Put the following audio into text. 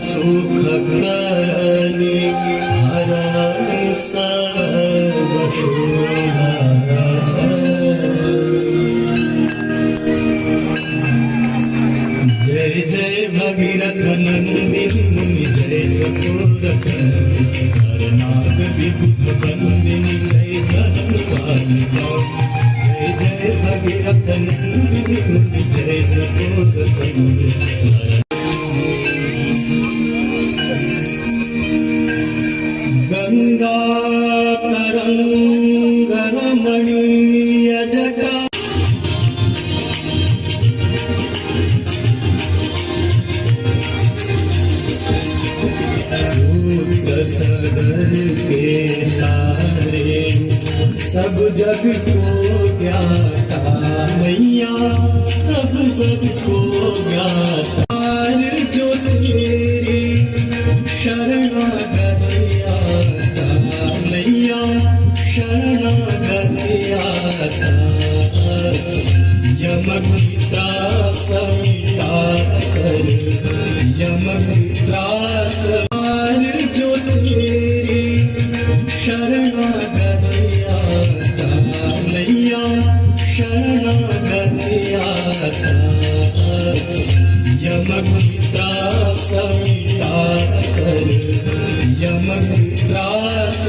सुख करनी हराय सर्व शोभा। जय जय भगीरथ नंदिनी मुनि जय चकोर नाग विभुत बंदिनी जय जनवाणी। जय जय भगीरथ नंदिनी मुनि जय चकोर गंगा तरंग रमणीय जटा सदर के तारे सब जग को ज्ञाता मैया सब जग को ज्ञाता जो तेरी शरणागति आता मैया शरणागति आता। यम की त्रास मिटा कर यम की त्रास जो तेरी शरणागति आता मैया शरणागति आता। यम की त्रास मिटा कर यम की त्रास